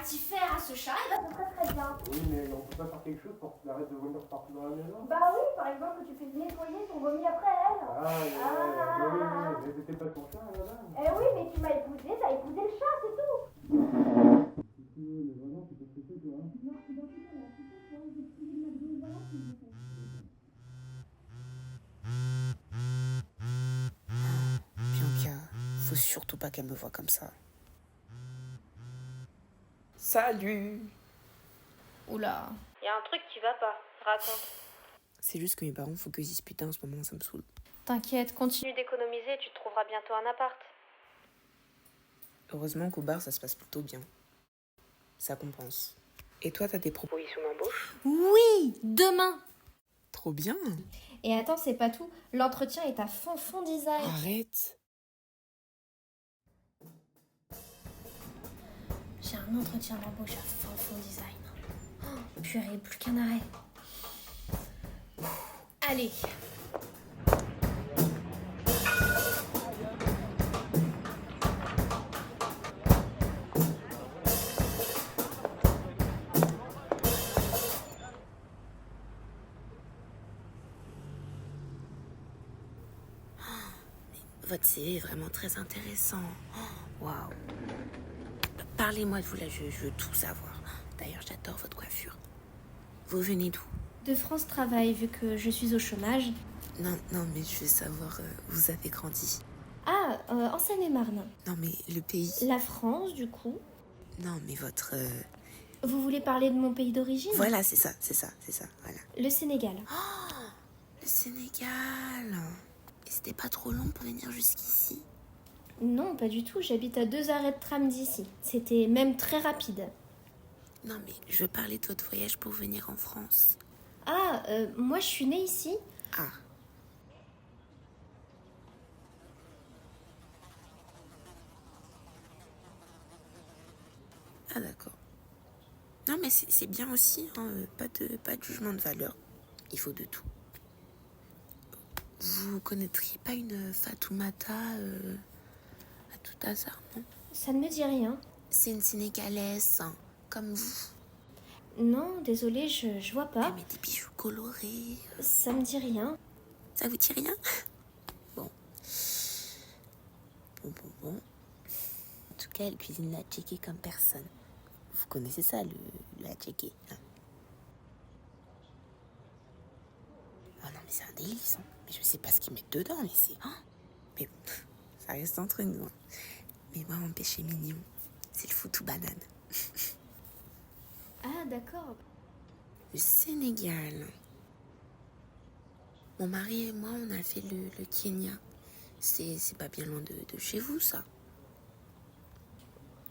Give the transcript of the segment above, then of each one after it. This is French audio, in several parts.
petit fer à ce chat, et bah ça serait très bien. Oui, mais on peut pas faire quelque chose pour qu'il arrête de vomir partout dans la maison. Bah oui, par exemple, que tu fais nettoyer son vomi après elle. Mais c'était pas ton chat, madame. Eh oui, mais tu m'as épousé, t'as épousé le chat, c'est tout. Mais vraiment, tu peux ce que c'est, toi, hein. Non, c'est dans tout cas, là, c'est tout, j'ai épousé le McDo, voilà ce que j'ai fait. Bianca, faut surtout pas qu'elle me voie comme ça. Salut. Oula. Y a un truc qui va pas, raconte. C'est juste que mes parents faut qu'ils se putain en ce moment, ça me saoule. T'inquiète, continue. Continue d'économiser, tu te trouveras bientôt un appart. Heureusement qu'au bar, ça se passe plutôt bien. Ça compense. Et toi, t'as des propositions d'embauche? Oui, demain. Trop bien. Et attends, c'est pas tout. L'entretien est à fond design. Arrête. J'ai un entretien d'embauche à fond design. Oh, purée, plus qu'un arrêt. Allez. Votre CV est vraiment très intéressant. Waouh. Parlez-moi de vous là, je veux tout savoir. D'ailleurs, j'adore votre coiffure. Vous venez d'où? De France Travail, vu que je suis au chômage. Non, mais je veux savoir où vous avez grandi. Ah, en Seine-et-Marne. Non, mais le pays. La France, du coup. Non, mais votre... Vous voulez parler de mon pays d'origine? Voilà, c'est ça, voilà. Le Sénégal. Le Sénégal. Et c'était pas trop long pour venir jusqu'ici? Non, pas du tout. J'habite à 2 arrêts de tram d'ici. C'était même très rapide. Non, mais je veux parler de votre voyage pour venir en France. Ah, moi je suis née ici. Ah. Ah, d'accord. Non, mais c'est bien aussi, hein, pas de jugement de valeur. Il faut de tout. Vous connaîtriez pas une Fatoumata à tout hasard, non? Ça ne me dit rien. C'est une Sénégalaise, hein, comme vous. Non, désolée, je vois pas. Elle met des bijoux colorés. Ça me dit rien. Ça vous dit rien? Bon. Bon. En tout cas, elle cuisine la tchéké comme personne. Vous connaissez ça, la tchéké, hein? Oh non, mais c'est un délice, hein. Mais je sais pas ce qu'ils mettent dedans, mais c'est... Oh, mais bon, ça reste entre nous, hein. Mais moi, mon péché mignon, c'est le foutou banane. Ah, d'accord. Le Sénégal. Mon mari et moi, on a fait le Kenya. C'est pas bien loin de chez vous, ça.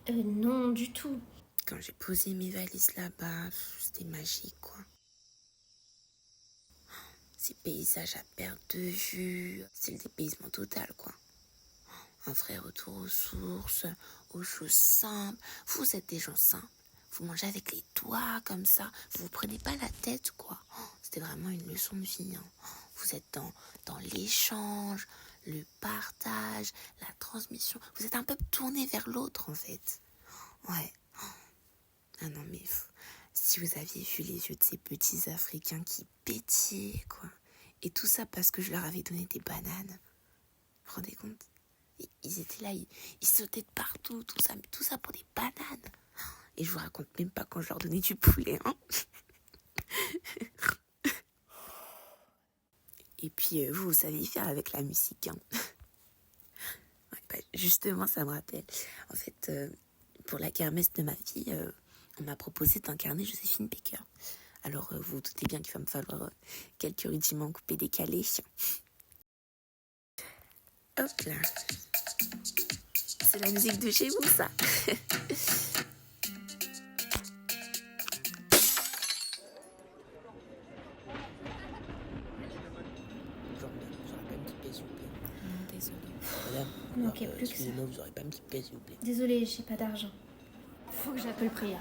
Non, du tout. Quand j'ai posé mes valises là-bas, c'était magique, quoi. Ces paysages à perte de vue, c'est le dépaysement total, quoi. Un vrai retour aux sources, aux choses simples. Vous êtes des gens simples. Vous mangez avec les doigts, comme ça. Vous prenez pas la tête, quoi. C'était vraiment une leçon de vie, hein. Vous êtes dans l'échange, le partage, la transmission. Vous êtes un peu tourné vers l'autre, en fait. Ouais. Ah non, mais si vous aviez vu les yeux de ces petits Africains qui pétillaient, quoi. Et tout ça parce que je leur avais donné des bananes. Vous vous rendez compte? Ils étaient là, ils sautaient de partout, tout ça pour des bananes. Et je vous raconte même pas quand je leur donnais du poulet, hein. Et puis, vous savez y faire avec la musique, hein. Ouais, bah, justement, ça me rappelle. En fait, pour la kermesse de ma fille, on m'a proposé d'incarner Joséphine Baker. Alors, vous vous doutez bien qu'il va me falloir quelques rudiments coupés décalés. Hop là. C'est la musique de chez vous, ça. J'aurais pas une petite pièce, s'il vous plaît. Non, désolée. Madame, Il manquait plus que ça. excusez-moi, vous aurez pas une petite pièce, s'il vous plaît. Désolée, j'ai pas d'argent. Faut que j'appelle Priya.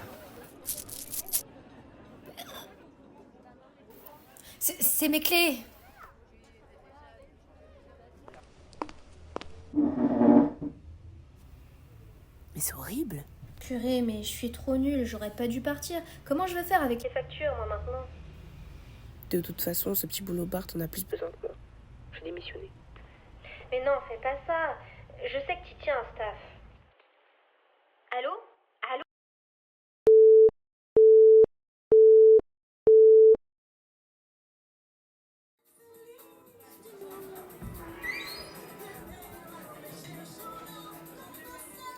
C'est mes clés. Mais c'est horrible. Purée, mais je suis trop nulle, j'aurais pas dû partir. Comment je vais faire avec Les factures, moi, maintenant. De toute façon, ce petit boulot bar, t'en as plus besoin que moi. J'ai démissionné. Mais non, fais pas ça. Je sais que tu tiens un staff. Allô? Allô?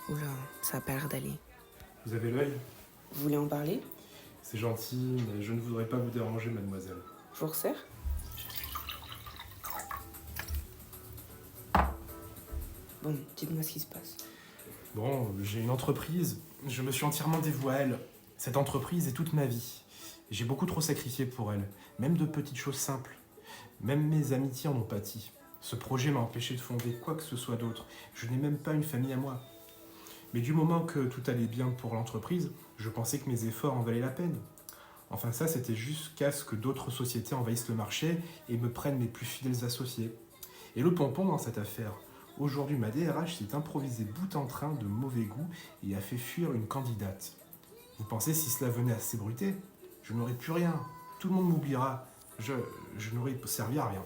Oula, ça a pas l'air d'aller. Vous avez l'œil? Vous voulez en parler? C'est gentil, mais je ne voudrais pas vous déranger, mademoiselle. Je vous resserre? Bon, dites-moi ce qui se passe. Bon, j'ai une entreprise, je me suis entièrement dévoué à elle. Cette entreprise est toute ma vie. J'ai beaucoup trop sacrifié pour elle, même de petites choses simples. Même mes amitiés en ont pâti. Ce projet m'a empêché de fonder quoi que ce soit d'autre. Je n'ai même pas une famille à moi. Mais du moment que tout allait bien pour l'entreprise, je pensais que mes efforts en valaient la peine. Enfin ça, c'était jusqu'à ce que d'autres sociétés envahissent le marché et me prennent mes plus fidèles associés. Et le pompon dans cette affaire. Aujourd'hui, ma DRH s'est improvisée bout en train de mauvais goût et a fait fuir une candidate. Vous pensez si cela venait à s'ébruiter? Je n'aurais plus rien. Tout le monde m'oubliera. Je n'aurais servi à rien.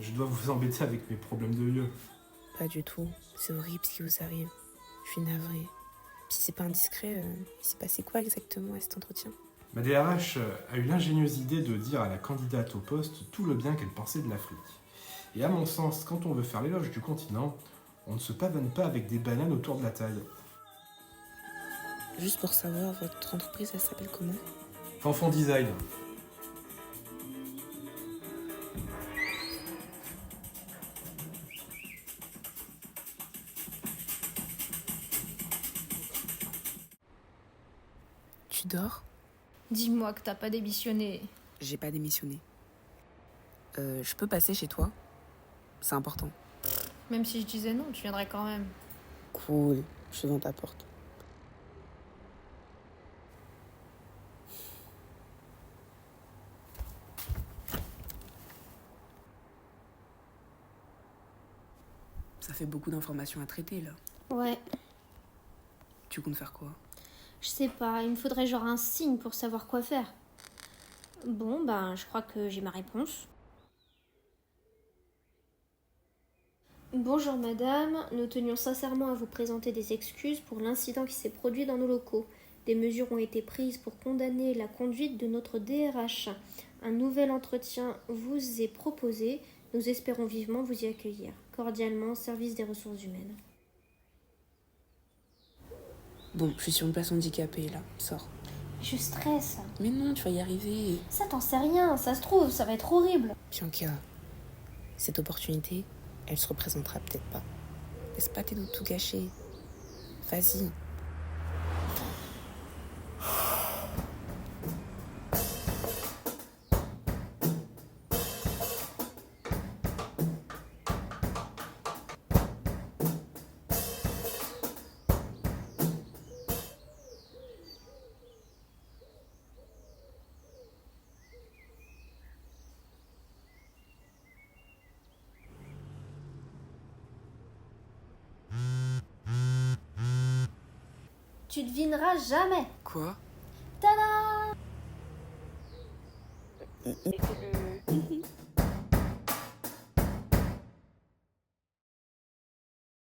Je dois vous embêter avec mes problèmes de lieu. Pas du tout. C'est horrible ce qui vous arrive. Je suis navrée. Puis si c'est pas indiscret, il s'est passé quoi exactement à cet entretien? Ma DRH a eu l'ingénieuse idée de dire à la candidate au poste tout le bien qu'elle pensait de l'Afrique. Et à mon sens, quand on veut faire l'éloge du continent, on ne se pavane pas avec des bananes autour de la taille. Juste pour savoir, votre entreprise, elle s'appelle comment? Fanfon Design. Tu dors? Dis-moi que t'as pas démissionné. J'ai pas démissionné. Je peux passer chez toi? C'est important. Même si je disais non, tu viendrais quand même. Cool, je suis devant ta porte. Ça fait beaucoup d'informations à traiter, là. Ouais, Tu comptes faire quoi? je sais pas, il me faudrait genre un signe pour savoir quoi faire. Bon, ben, je crois que j'ai ma réponse. Bonjour madame, nous tenions sincèrement à vous présenter des excuses pour l'incident qui s'est produit dans nos locaux. Des mesures ont été prises pour condamner la conduite de notre DRH. Un nouvel entretien vous est proposé. Nous espérons vivement vous y accueillir. Cordialement, service des ressources humaines. Bon, je suis sur une place handicapée, là. Sors. Je stresse. Mais non, tu vas y arriver. Ça, t'en sais rien. Ça se trouve, ça va être horrible. Bianca, cette opportunité, elle se représentera peut-être pas. Laisse pas tes doutes tout gâcher. Vas-y. Tu devineras jamais. Quoi? Tada! Et c'est le...